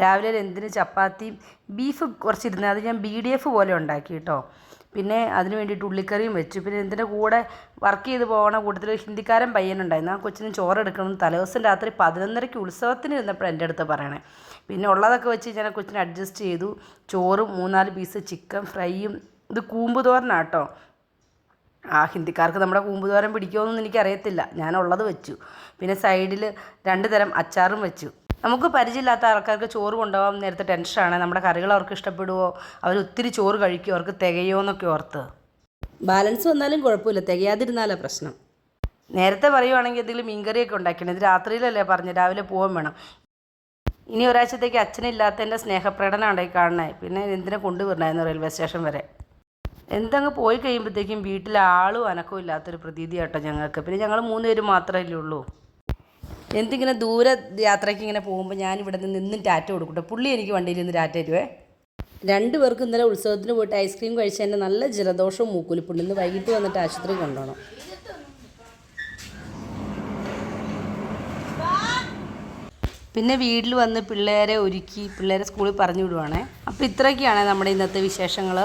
രാവിലെ എന്തിന് ചപ്പാത്തിയും ബീഫ് കുറച്ചിരുന്ന് അത് ഞാൻ BDF പോലെ ഉണ്ടാക്കി കേട്ടോ. പിന്നെ അതിന് വേണ്ടിയിട്ട് ഉള്ളിക്കറിയും വെച്ചു. പിന്നെ ഇതിൻ്റെ കൂടെ വർക്ക് ചെയ്ത് പോകുന്ന കൂട്ടത്തിൽ ഹിന്ദിക്കാരൻ പയ്യനുണ്ടായിരുന്നു. ആ കൊച്ചിനും ചോറ് എടുക്കണം. തലേദിവസം രാത്രി 11:30 ഉത്സവത്തിന് ഇരുന്നപ്പോൾ എൻ്റെ അടുത്ത് പറയണേ. പിന്നെ ഉള്ളതൊക്കെ വെച്ച് ഞാൻ കൊച്ചിനെ അഡ്ജസ്റ്റ് ചെയ്തു. ചോറും 3-4 പീസ് ചിക്കൻ ഫ്രൈയും. ഇത് കൂമ്പ് തോരനാട്ടോ. ആ ഹിന്ദിക്കാർക്ക് നമ്മുടെ കൂമ്പ് തോരൻ പിടിക്കുമോയെന്നൊന്നും എനിക്കറിയത്തില്ല. ഞാനുള്ളത് വെച്ചു. പിന്നെ സൈഡിൽ 2 തരം അച്ചാറും വെച്ചു. നമുക്ക് പരിചയമില്ലാത്ത ആൾക്കാർക്ക് ചോറ് കൊണ്ടുപോകാൻ നേരത്തെ ടെൻഷനാണ്. നമ്മുടെ കറികൾ അവർക്ക് ഇഷ്ടപ്പെടുമോ, അവർ ഒത്തിരി ചോറ് കഴിക്കുമോ, അവർക്ക് തികയുമോ എന്നൊക്കെ ഓർത്ത്. ബാലൻസ് വന്നാലും കുഴപ്പമില്ല, തികയാതിരുന്നാലേ പ്രശ്നം. നേരത്തെ പറയുവാണെങ്കിൽ എന്തെങ്കിലും മീൻകറിയൊക്കെ ഉണ്ടാക്കിയാണ്. ഇത് രാത്രിയിലല്ലേ പറഞ്ഞു, രാവിലെ പോകാൻ വേണം. ഇനി ഒരാഴ്ചത്തേക്ക് അച്ഛനില്ലാത്തതിൻ്റെ സ്നേഹപ്രകടനം ഉണ്ടായി കാണണേ. പിന്നെ എന്തിനെ കൊണ്ടുവരണമായിരുന്നു റെയിൽവേ സ്റ്റേഷൻ വരെ. എന്തങ്ങ് പോയി കഴിയുമ്പോഴത്തേക്കും വീട്ടിൽ ആളും അനക്കവും ഇല്ലാത്തൊരു പ്രതീതി കേട്ടോ ഞങ്ങൾക്ക്. പിന്നെ ഞങ്ങൾ 3 പേര് മാത്രമല്ലേ ഉള്ളൂ. എന്തിങ്ങനെ ദൂരെ യാത്രയ്ക്ക് ഇങ്ങനെ പോകുമ്പോൾ ഞാനിവിടെ നിന്നും ടാറ്റ കൊടുക്കട്ടെ. പുള്ളി എനിക്ക് വണ്ടിയിൽ നിന്ന് ടാറ്റ തരുവേ. 2 പേർക്ക് ഇന്നലെ ഉത്സവത്തിന് പോയിട്ട് ഐസ്ക്രീം കഴിച്ചതിൻ്റെ നല്ല ജലദോഷവും മൂക്കുലിപ്പുണ്ട്. ഇന്ന് വൈകിട്ട് വന്നിട്ട് ആശുപത്രി കൊണ്ടുപോകണം. പിന്നെ വീട്ടിൽ വന്ന് പിള്ളേരെ ഒരുക്കി പിള്ളേരെ സ്കൂളിൽ പറഞ്ഞു വിടുവാണേ. അപ്പോൾ ഇത്രയൊക്കെയാണ് നമ്മുടെ ഇന്നത്തെ വിശേഷങ്ങൾ.